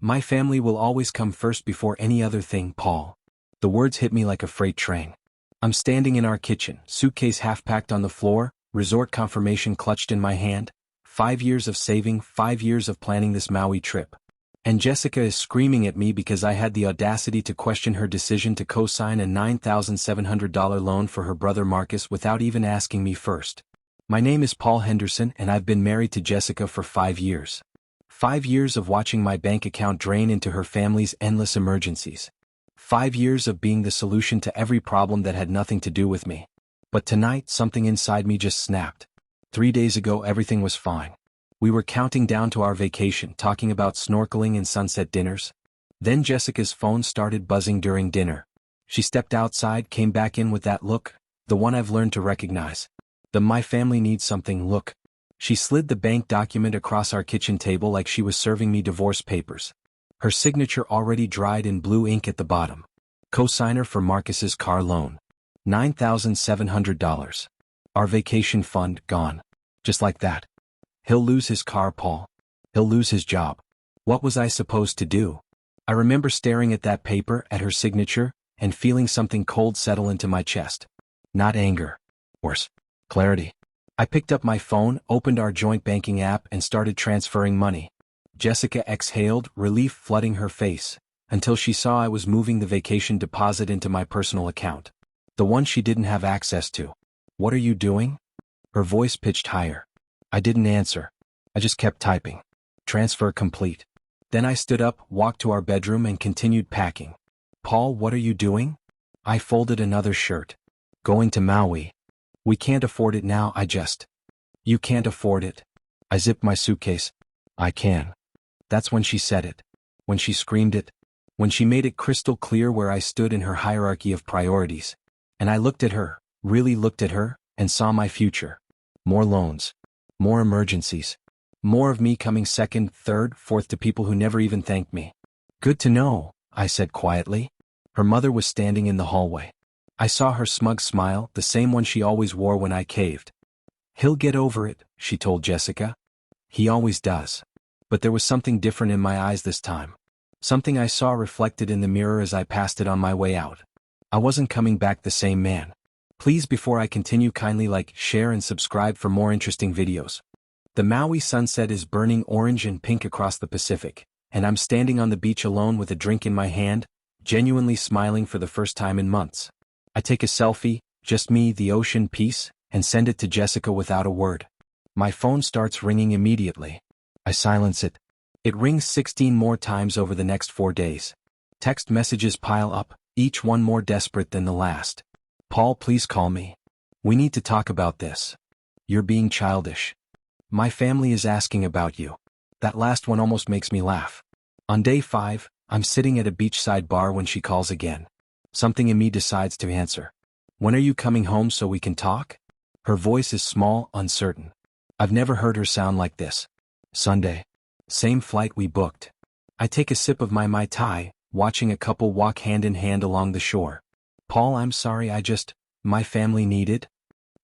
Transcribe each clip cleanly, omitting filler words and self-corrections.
My family will always come first before any other thing, Paul. The words hit me like a freight train. I'm standing in our kitchen, suitcase half-packed on the floor, resort confirmation clutched in my hand. 5 years of saving, 5 years of planning this Maui trip. And Jessica is screaming at me because I had the audacity to question her decision to co-sign a $9,700 loan for her brother Marcus without even asking me first. My name is Paul Henderson and I've been married to Jessica for 5 years. 5 years of watching my bank account drain into her family's endless emergencies. 5 years of being the solution to every problem that had nothing to do with me. But tonight something inside me just snapped. 3 days ago everything was fine. We were counting down to our vacation, talking about snorkeling and sunset dinners. Then Jessica's phone started buzzing during dinner. She stepped outside, came back in with that look, the one I've learned to recognize. The "my family needs something" look. She slid the bank document across our kitchen table like she was serving me divorce papers. Her signature already dried in blue ink at the bottom. Co-signer for Marcus's car loan. $9,700. Our vacation fund gone. Just like that. He'll lose his car, Paul. He'll lose his job. What was I supposed to do? I remember staring at that paper, at her signature, and feeling something cold settle into my chest. Not anger. Worse. Clarity. I picked up my phone, opened our joint banking app, and started transferring money. Jessica exhaled, relief flooding her face, until she saw I was moving the vacation deposit into my personal account. The one she didn't have access to. "What are you doing?" Her voice pitched higher. I didn't answer. I just kept typing. Transfer complete. Then I stood up, walked to our bedroom, and continued packing. "Paul, what are you doing?" I folded another shirt. "Going to Maui. We can't afford it now, I just." "You can't afford it." I zipped my suitcase. "I can." That's when she said it. When she screamed it. When she made it crystal clear where I stood in her hierarchy of priorities. And I looked at her, really looked at her, and saw my future. More loans. More emergencies. More of me coming second, third, fourth to people who never even thanked me. "Good to know," I said quietly. Her mother was standing in the hallway. I saw her smug smile, the same one she always wore when I caved. "He'll get over it," she told Jessica. "He always does." But there was something different in my eyes this time. Something I saw reflected in the mirror as I passed it on my way out. I wasn't coming back the same man. Please, before I continue, kindly like, share and subscribe for more interesting videos. The Maui sunset is burning orange and pink across the Pacific, and I'm standing on the beach alone with a drink in my hand, genuinely smiling for the first time in months. I take a selfie, just me, the ocean, peace, and send it to Jessica without a word. My phone starts ringing immediately. I silence it. It rings 16 more times over the next 4 days. Text messages pile up, each one more desperate than the last. "Paul, please call me. We need to talk about this. You're being childish. My family is asking about you." That last one almost makes me laugh. On day 5, I'm sitting at a beachside bar when she calls again. Something in me decides to answer. "When are you coming home so we can talk?" Her voice is small, uncertain. I've never heard her sound like this. "Sunday. Same flight we booked." I take a sip of my Mai Tai, watching a couple walk hand in hand along the shore. "Paul, I'm sorry, my family needed."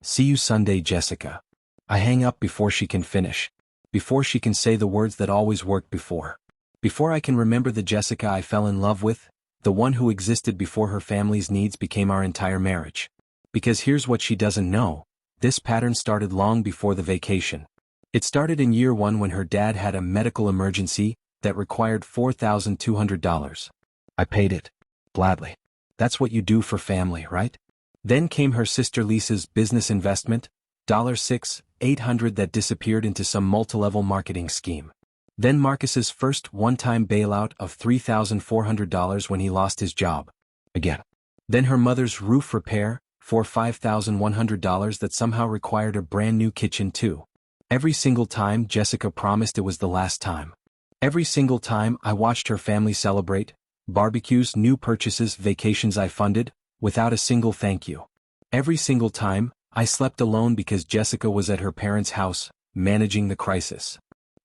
"See you Sunday, Jessica." I hang up before she can finish. Before she can say the words that always worked before. Before I can remember the Jessica I fell in love with, the one who existed before her family's needs became our entire marriage. Because here's what she doesn't know. This pattern started long before the vacation. It started in year 1 when her dad had a medical emergency that required $4,200. I paid it. Gladly. That's what you do for family, right? Then came her sister Lisa's business investment, $6,800 that disappeared into some multi-level marketing scheme. Then Marcus's first one-time bailout of $3,400 when he lost his job. Again. Then her mother's roof repair for $5,100 that somehow required a brand new kitchen too. Every single time Jessica promised it was the last time. Every single time I watched her family celebrate, barbecues, new purchases, vacations I funded, without a single thank you. Every single time I slept alone because Jessica was at her parents' house, managing the crisis.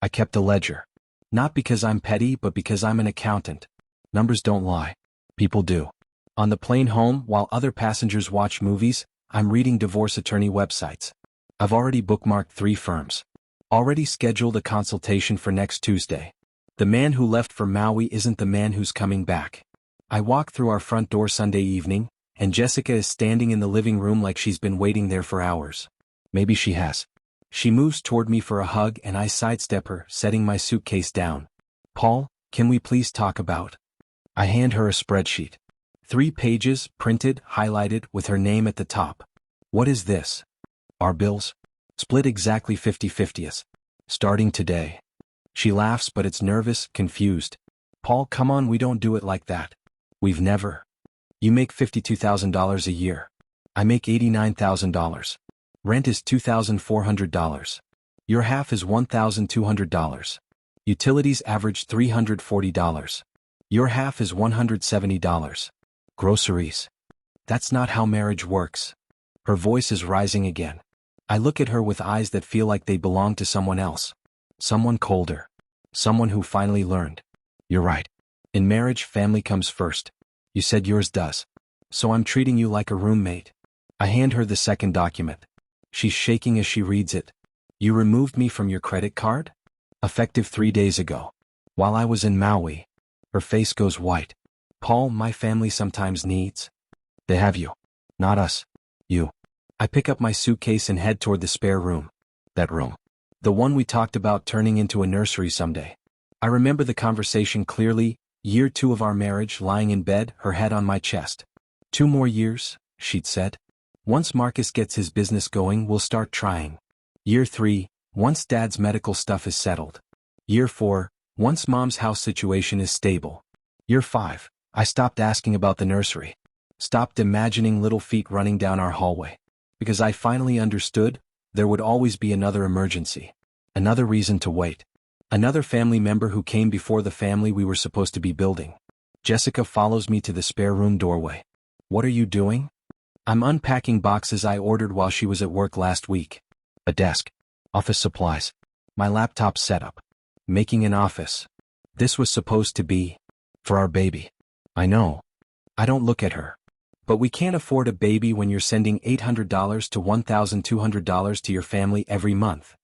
I kept a ledger. Not because I'm petty, but because I'm an accountant. Numbers don't lie. People do. On the plane home, while other passengers watch movies, I'm reading divorce attorney websites. I've already bookmarked 3 firms. Already scheduled a consultation for next Tuesday. The man who left for Maui isn't the man who's coming back. I walk through our front door Sunday evening, and Jessica is standing in the living room like she's been waiting there for hours. Maybe she has. She moves toward me for a hug and I sidestep her, setting my suitcase down. Paul, can we please talk about? I hand her a spreadsheet. 3 pages, printed, highlighted, with her name at the top. What is this? Our bills? Split exactly 50-50. Starting today. She laughs, but it's nervous, confused. Paul, come on, we don't do it like that. We've never. You make $52,000 a year. I make $89,000. Rent is $2,400. Your half is $1,200. Utilities average $340. Your half is $170. Groceries. That's not how marriage works. Her voice is rising again. I look at her with eyes that feel like they belong to someone else. Someone colder. Someone who finally learned. You're right. In marriage, family comes first. You said yours does. So I'm treating you like a roommate. I hand her the second document. She's shaking as she reads it. You removed me from your credit card? Effective 3 days ago. While I was in Maui. Her face goes white. Paul, my family sometimes needs. They have you. Not us. You. I pick up my suitcase and head toward the spare room. That room. The one we talked about turning into a nursery someday. I remember the conversation clearly, year 2 of our marriage, lying in bed, her head on my chest. 2 more years, she'd said. Once Marcus gets his business going, we'll start trying. Year 3, once Dad's medical stuff is settled. Year 4, once Mom's house situation is stable. Year 5, I stopped asking about the nursery. Stopped imagining little feet running down our hallway. Because I finally understood, there would always be another emergency. Another reason to wait. Another family member who came before the family we were supposed to be building. Jessica follows me to the spare room doorway. What are you doing? I'm unpacking boxes I ordered while she was at work last week. A desk. Office supplies. My laptop setup. Making an office. This was supposed to be for our baby. I know. I don't look at her. But we can't afford a baby when you're sending $800 to $1,200 to your family every month.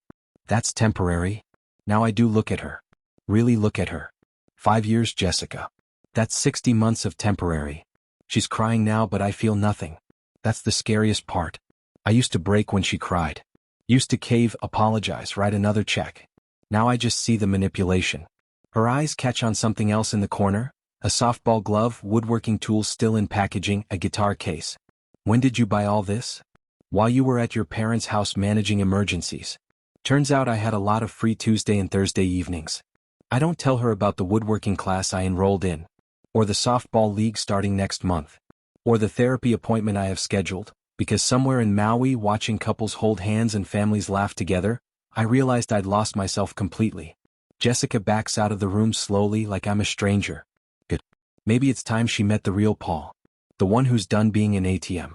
That's temporary. Now I do look at her. Really look at her. 5 years, Jessica. That's 60 months of temporary. She's crying now, but I feel nothing. That's the scariest part. I used to break when she cried. Used to cave, apologize, write another check. Now I just see the manipulation. Her eyes catch on something else in the corner. A softball glove, woodworking tools still in packaging, a guitar case. When did you buy all this? While you were at your parents' house managing emergencies. Turns out I had a lot of free Tuesday and Thursday evenings. I don't tell her about the woodworking class I enrolled in. Or the softball league starting next month. Or the therapy appointment I have scheduled, because somewhere in Maui, watching couples hold hands and families laugh together, I realized I'd lost myself completely. Jessica backs out of the room slowly like I'm a stranger. Good. Maybe it's time she met the real Paul. The one who's done being an ATM.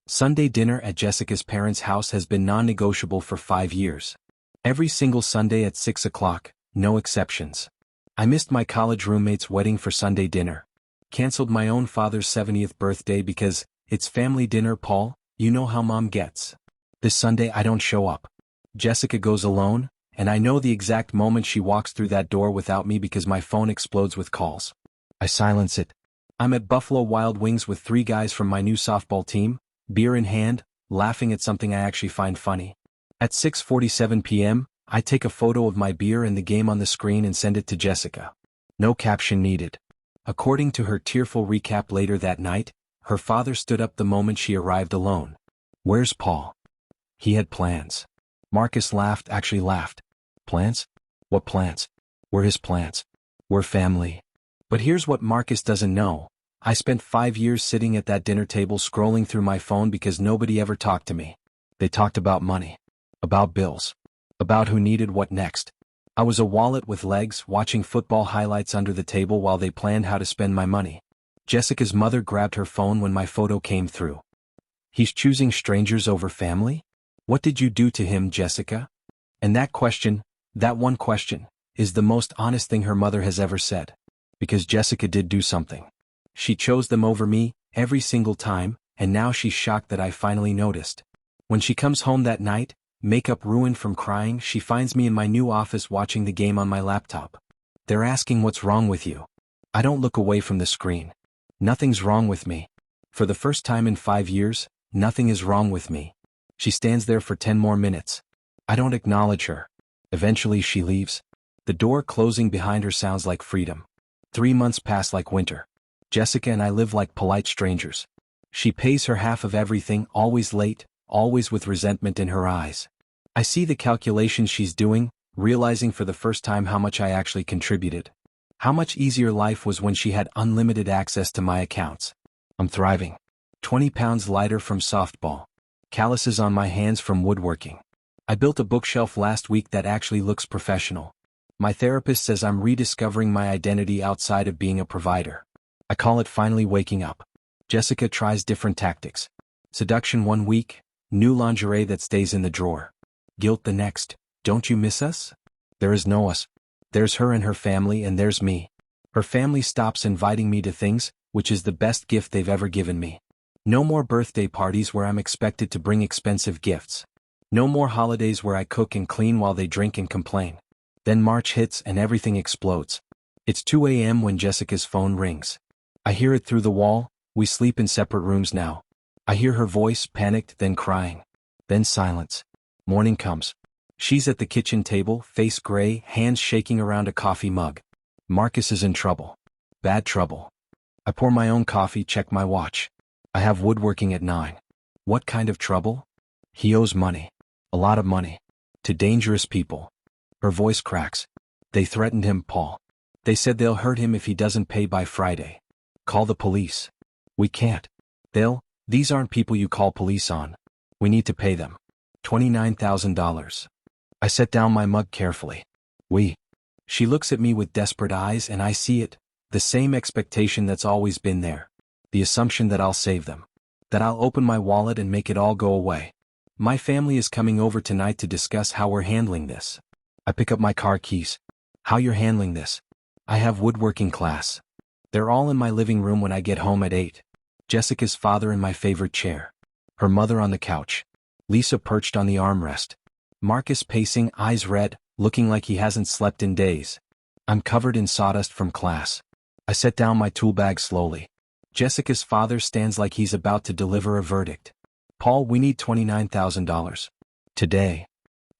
Sunday dinner at Jessica's parents' house has been non-negotiable for 5 years. Every single Sunday at 6 o'clock, no exceptions. I missed my college roommate's wedding for Sunday dinner. Cancelled my own father's 70th birthday because it's family dinner, Paul, you know how Mom gets. This Sunday I don't show up. Jessica goes alone, and I know the exact moment she walks through that door without me because my phone explodes with calls. I silence it. I'm at Buffalo Wild Wings with 3 guys from my new softball team, beer in hand, laughing at something I actually find funny. At 6:47 p.m., I take a photo of my beer and the game on the screen and send it to Jessica. No caption needed. According to her tearful recap later that night, her father stood up the moment she arrived alone. Where's Paul? He had plans. Marcus laughed, actually laughed. Plans? What plans? We're his plans. We're family. But here's what Marcus doesn't know. I spent 5 years sitting at that dinner table scrolling through my phone because nobody ever talked to me. They talked about money. About bills. About who needed what next. I was a wallet with legs watching football highlights under the table while they planned how to spend my money. Jessica's mother grabbed her phone when my photo came through. He's choosing strangers over family? What did you do to him, Jessica? And that question, that one question, is the most honest thing her mother has ever said. Because Jessica did do something. She chose them over me, every single time, and now she's shocked that I finally noticed. When she comes home that night, makeup ruined from crying, she finds me in my new office watching the game on my laptop. They're asking what's wrong with you. I don't look away from the screen. Nothing's wrong with me. For the first time in 5 years, nothing is wrong with me. She stands there for 10 more minutes. I don't acknowledge her. Eventually she leaves. The door closing behind her sounds like freedom. 3 months pass like winter. Jessica and I live like polite strangers. She pays her half of everything, always late, always with resentment in her eyes. I see the calculations she's doing, realizing for the first time how much I actually contributed. How much easier life was when she had unlimited access to my accounts. I'm thriving. 20 pounds lighter from softball. Calluses on my hands from woodworking. I built a bookshelf last week that actually looks professional. My therapist says I'm rediscovering my identity outside of being a provider. I call it finally waking up. Jessica tries different tactics. Seduction 1 week, new lingerie that stays in the drawer. Guilt the next. Don't you miss us? There is no us. There's her and her family, and there's me. Her family stops inviting me to things, which is the best gift they've ever given me. No more birthday parties where I'm expected to bring expensive gifts. No more holidays where I cook and clean while they drink and complain. Then March hits and everything explodes. It's 2 a.m. when Jessica's phone rings. I hear it through the wall. We sleep in separate rooms now. I hear her voice, panicked, then crying. Then silence. Morning comes. She's at the kitchen table, face gray, hands shaking around a coffee mug. Marcus is in trouble. Bad trouble. I pour my own coffee, check my watch. I have woodworking at 9. What kind of trouble? He owes money. A lot of money. To dangerous people. Her voice cracks. They threatened him, Paul. They said they'll hurt him if he doesn't pay by Friday. Call the police. We can't. These aren't people you call police on. We need to pay them. $29,000. I set down my mug carefully. She looks at me with desperate eyes and I see it, the same expectation that's always been there. The assumption that I'll save them. That I'll open my wallet and make it all go away. My family is coming over tonight to discuss how we're handling this. I pick up my car keys. How you're handling this? I have woodworking class. They're all in my living room when I get home at 8. Jessica's father in my favorite chair. Her mother on the couch. Lisa perched on the armrest. Marcus pacing, eyes red, looking like he hasn't slept in days. I'm covered in sawdust from class. I set down my tool bag slowly. Jessica's father stands like he's about to deliver a verdict. Paul, we need $29,000. Today.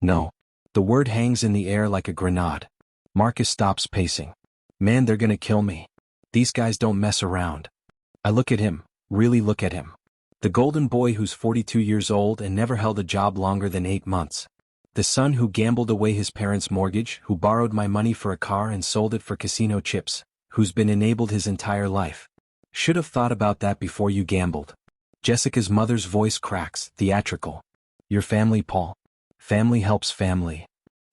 No. The word hangs in the air like a grenade. Marcus stops pacing. Man, they're gonna kill me. These guys don't mess around. I look at him, really look at him. The golden boy who's 42 years old and never held a job longer than 8 months. The son who gambled away his parents' mortgage, who borrowed my money for a car and sold it for casino chips, who's been enabled his entire life. Should have thought about that before you gambled. Jessica's mother's voice cracks, theatrical. Your family, Paul. Family helps family.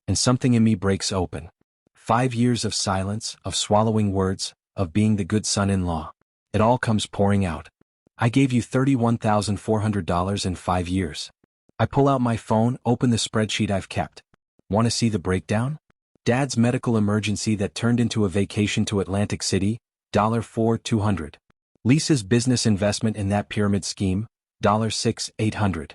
And something in me breaks open. 5 years of silence, of swallowing words, of being the good son-in-law. It all comes pouring out. I gave you $31,400 in 5 years. I pull out my phone, open the spreadsheet I've kept. Want to see the breakdown? Dad's medical emergency that turned into a vacation to Atlantic City, $4,200. Lisa's business investment in that pyramid scheme, $6,800.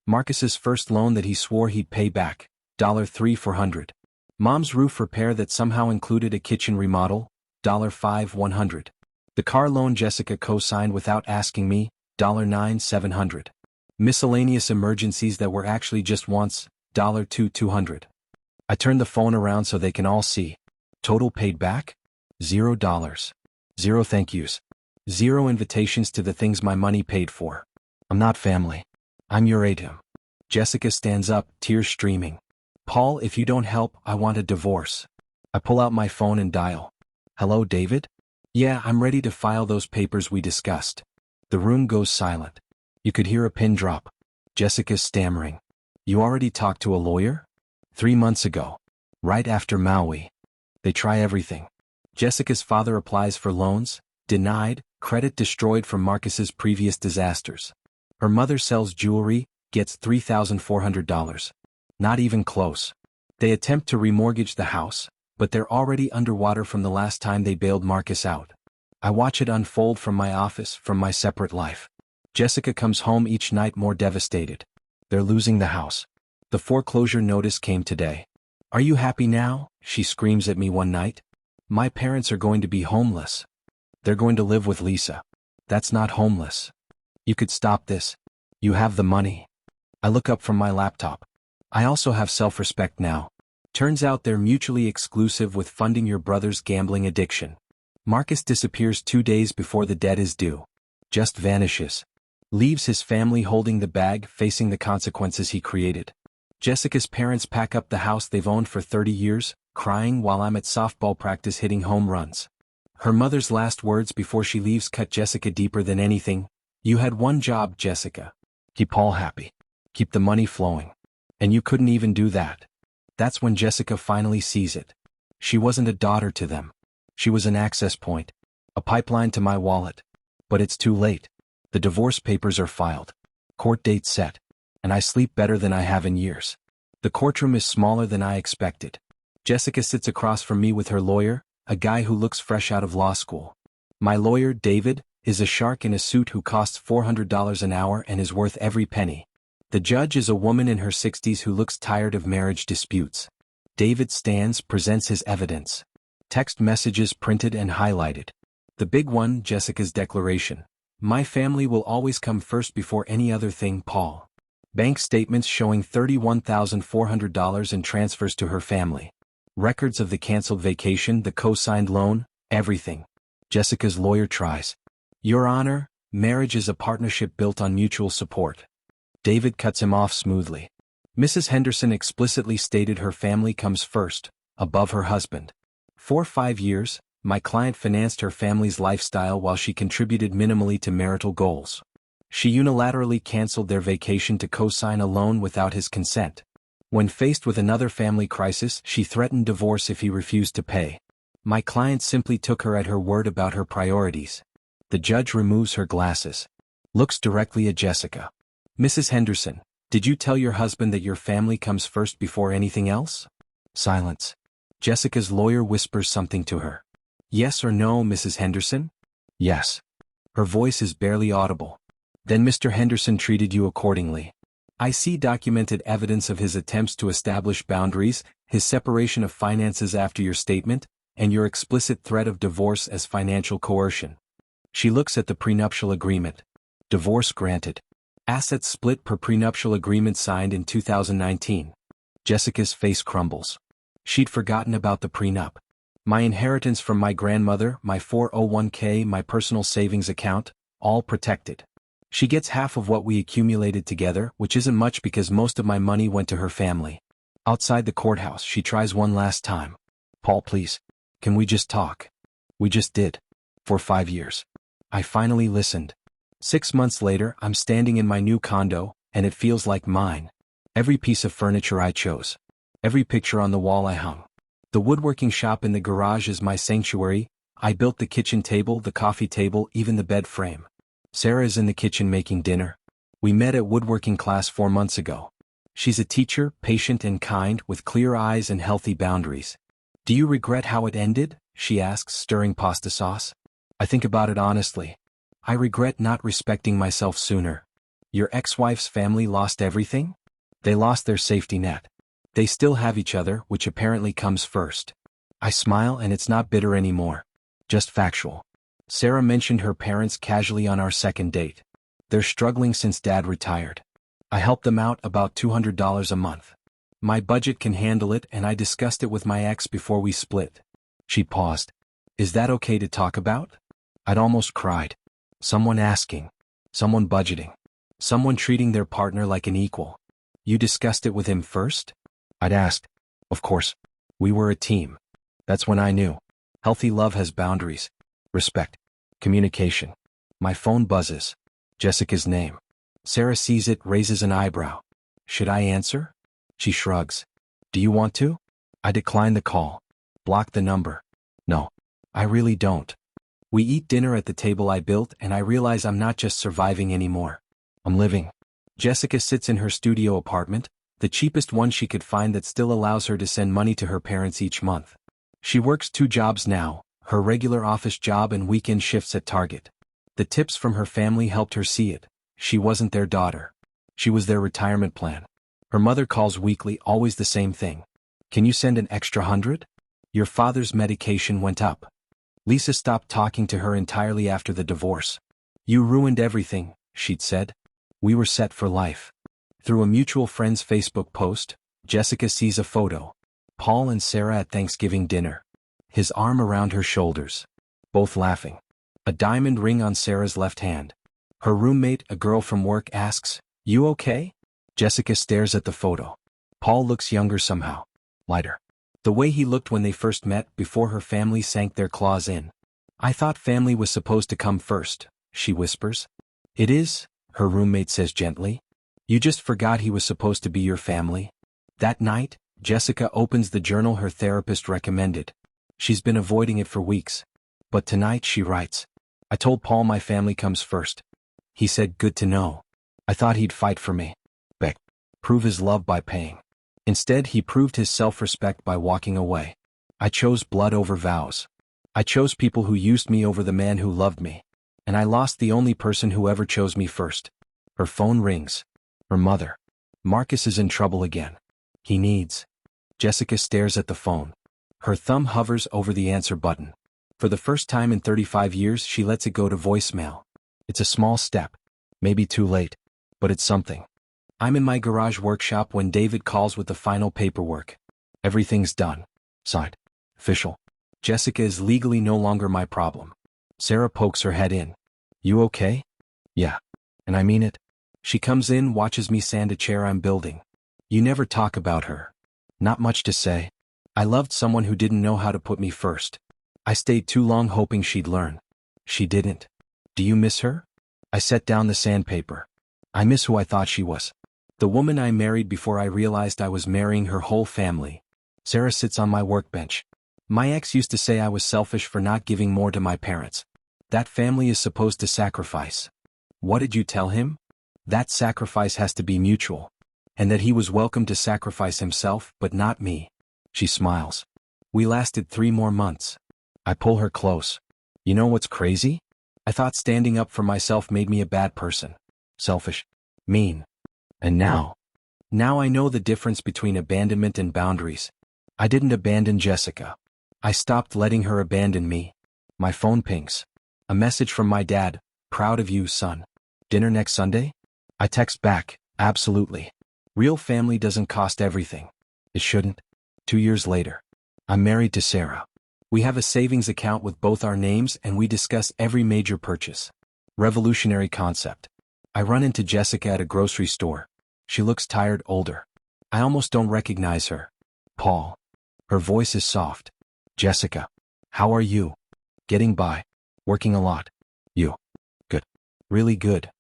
Marcus's first loan that he swore he'd pay back, $3,400. Mom's roof repair that somehow included a kitchen remodel, $5,100. The car loan Jessica co-signed without asking me, $9,700. Miscellaneous emergencies that were actually just wants, $2,200. I turn the phone around so they can all see. Total paid back? $0. 0 thank yous. 0 invitations to the things my money paid for. I'm not family. I'm your AITA. Jessica stands up, tears streaming. Paul, if you don't help, I want a divorce. I pull out my phone and dial. Hello, David? Yeah, I'm ready to file those papers we discussed. The room goes silent. You could hear a pin drop. Jessica's stammering. You already talked to a lawyer? 3 months ago. Right after Maui. They try everything. Jessica's father applies for loans, denied, credit destroyed from Marcus's previous disasters. Her mother sells jewelry, gets $3,400. Not even close. They attempt to remortgage the house, but they're already underwater from the last time they bailed Marcus out. I watch it unfold from my office, from my separate life. Jessica comes home each night more devastated. They're losing the house. The foreclosure notice came today. Are you happy now? She screams at me one night. My parents are going to be homeless. They're going to live with Lisa. That's not homeless. You could stop this. You have the money. I look up from my laptop. I also have self-respect now. Turns out they're mutually exclusive with funding your brother's gambling addiction. Marcus disappears 2 days before the debt is due. Just vanishes. Leaves his family holding the bag, facing the consequences he created. Jessica's parents pack up the house they've owned for 30 years, crying while I'm at softball practice hitting home runs. Her mother's last words before she leaves cut Jessica deeper than anything. You had one job, Jessica. Keep Paul happy. Keep the money flowing. And you couldn't even do that. That's when Jessica finally sees it. She wasn't a daughter to them. She was an access point. A pipeline to my wallet. But it's too late. The divorce papers are filed. Court date set. And I sleep better than I have in years. The courtroom is smaller than I expected. Jessica sits across from me with her lawyer, a guy who looks fresh out of law school. My lawyer, David, is a shark in a suit who costs $400 an hour and is worth every penny. The judge is a woman in her 60s who looks tired of marriage disputes. David stands, presents his evidence. Text messages printed and highlighted. The big one, Jessica's declaration. My family will always come first before any other thing, Paul. Bank statements showing $31,400 in transfers to her family. Records of the canceled vacation, the co-signed loan, everything. Jessica's lawyer tries. Your Honor, marriage is a partnership built on mutual support. David cuts him off smoothly. Mrs. Henderson explicitly stated her family comes first, above her husband. For 5 years, my client financed her family's lifestyle while she contributed minimally to marital goals. She unilaterally canceled their vacation to co-sign a loan without his consent. When faced with another family crisis, she threatened divorce if he refused to pay. My client simply took her at her word about her priorities. The judge removes her glasses. Looks directly at Jessica. Mrs. Henderson, did you tell your husband that your family comes first before anything else? Silence. Jessica's lawyer whispers something to her. Yes or no, Mrs. Henderson? Yes. Her voice is barely audible. Then Mr. Henderson treated you accordingly. I see documented evidence of his attempts to establish boundaries, his separation of finances after your statement, and your explicit threat of divorce as financial coercion. She looks at the prenuptial agreement. Divorce granted. Assets split per prenuptial agreement signed in 2019. Jessica's face crumbles. She'd forgotten about the prenup. My inheritance from my grandmother, my 401k, my personal savings account, all protected. She gets half of what we accumulated together, which isn't much because most of my money went to her family. Outside the courthouse, she tries one last time. Paul, please. Can we just talk? We just did. For 5 years. I finally listened. 6 months later, I'm standing in my new condo, and it feels like mine. Every piece of furniture I chose. Every picture on the wall I hung. The woodworking shop in the garage is my sanctuary. I built the kitchen table, the coffee table, even the bed frame. Sarah is in the kitchen making dinner. We met at woodworking class 4 months ago. She's a teacher, patient and kind, with clear eyes and healthy boundaries. Do you regret how it ended? She asks, stirring pasta sauce. I think about it honestly. I regret not respecting myself sooner. Your ex-wife's family lost everything? They lost their safety net. They still have each other, which apparently comes first. I smile and it's not bitter anymore. Just factual. Sarah mentioned her parents casually on our second date. They're struggling since Dad retired. I help them out about $200 a month. My budget can handle it and I discussed it with my ex before we split. She paused. Is that okay to talk about? I'd almost cried. Someone asking. Someone budgeting. Someone treating their partner like an equal. You discussed it with him first? I'd asked. Of course. We were a team. That's when I knew. Healthy love has boundaries. Respect. Communication. My phone buzzes. Jessica's name. Sarah sees it, raises an eyebrow. Should I answer? She shrugs. Do you want to? I decline the call. Block the number. No. I really don't. We eat dinner at the table I built and I realize I'm not just surviving anymore. I'm living. Jessica sits in her studio apartment, the cheapest one she could find that still allows her to send money to her parents each month. She works 2 jobs now, her regular office job and weekend shifts at Target. The tips from her family helped her see it. She wasn't their daughter. She was their retirement plan. Her mother calls weekly, always the same thing. Can you send an extra 100? Your father's medication went up. Lisa stopped talking to her entirely after the divorce. You ruined everything, she'd said. We were set for life. Through a mutual friend's Facebook post, Jessica sees a photo. Paul and Sarah at Thanksgiving dinner. His arm around her shoulders. Both laughing. A diamond ring on Sarah's left hand. Her roommate, a girl from work, asks, "You okay?" Jessica stares at the photo. Paul looks younger somehow. Lighter. The way he looked when they first met before her family sank their claws in. "I thought family was supposed to come first," she whispers. "It is," her roommate says gently. "You just forgot he was supposed to be your family." That night, Jessica opens the journal her therapist recommended. She's been avoiding it for weeks. But tonight she writes, "I told Paul my family comes first. He said good to know. I thought he'd fight for me. Beck. Prove his love by paying. Instead he proved his self-respect by walking away. I chose blood over vows. I chose people who used me over the man who loved me. And I lost the only person who ever chose me first." Her phone rings. Her mother. Marcus is in trouble again. He needs. Jessica stares at the phone. Her thumb hovers over the answer button. For the first time in 35 years she lets it go to voicemail. It's a small step. Maybe too late. But it's something. I'm in my garage workshop when David calls with the final paperwork. Everything's done. Signed. Official. Jessica is legally no longer my problem. Sarah pokes her head in. "You okay?" "Yeah. And I mean it." She comes in, watches me sand a chair I'm building. "You never talk about her." "Not much to say. I loved someone who didn't know how to put me first. I stayed too long hoping she'd learn. She didn't." "Do you miss her?" I set down the sandpaper. "I miss who I thought she was. The woman I married before I realized I was marrying her whole family." Sarah sits on my workbench. "My ex used to say I was selfish for not giving more to my parents. That family is supposed to sacrifice. What did you tell him? That sacrifice has to be mutual. And that he was welcome to sacrifice himself, but not me." She smiles. "We lasted 3 more months." I pull her close. "You know what's crazy? I thought standing up for myself made me a bad person. Selfish. Mean. And now I know the difference between abandonment and boundaries. I didn't abandon Jessica. I stopped letting her abandon me." My phone pings. A message from my dad. "Proud of you, son. Dinner next Sunday?" I text back, "Absolutely. Real family doesn't cost everything." It shouldn't. 2 years later. I'm married to Sarah. We have a savings account with both our names and we discuss every major purchase. Revolutionary concept. I run into Jessica at a grocery store. She looks tired, older. I almost don't recognize her. "Paul." Her voice is soft. "Jessica. How are you?" "Getting by. Working a lot." "You?" "Good. Really good."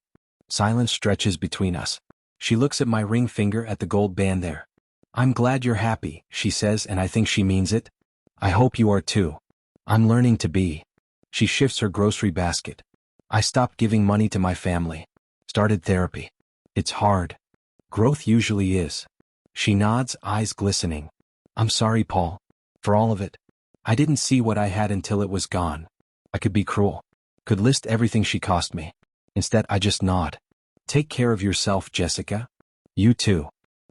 Silence stretches between us. She looks at my ring finger at the gold band there. "I'm glad you're happy," she says, and I think she means it. "I hope you are too. I'm learning to be." She shifts her grocery basket. "I stopped giving money to my family. Started therapy. It's hard. Growth usually is." She nods, eyes glistening. "I'm sorry, Paul. For all of it. I didn't see what I had until it was gone. I could be cruel. Could list everything she cost me. Instead, I just nod. Take care of yourself, Jessica. You too."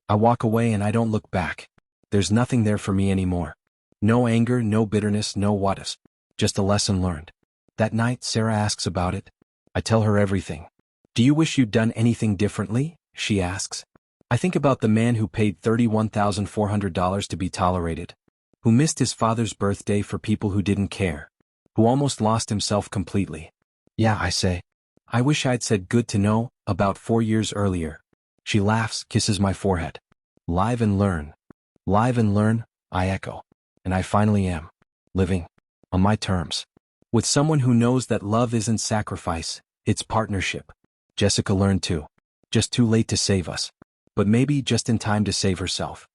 I walk away and I don't look back. There's nothing there for me anymore. No anger, no bitterness, no what-ifs. Just a lesson learned. That night, Sarah asks about it. I tell her everything. "Do you wish you'd done anything differently?" she asks. I think about the man who paid $31,400 to be tolerated. Who missed his father's birthday for people who didn't care. Who almost lost himself completely. "Yeah," I say. "I wish I'd said good to know about 4 years earlier." She laughs, kisses my forehead. Live and learn. Live and learn, I echo. And I finally am. Living. On my terms. With someone who knows that love isn't sacrifice, it's partnership. Jessica learned too. Just too late to save us. But maybe just in time to save herself.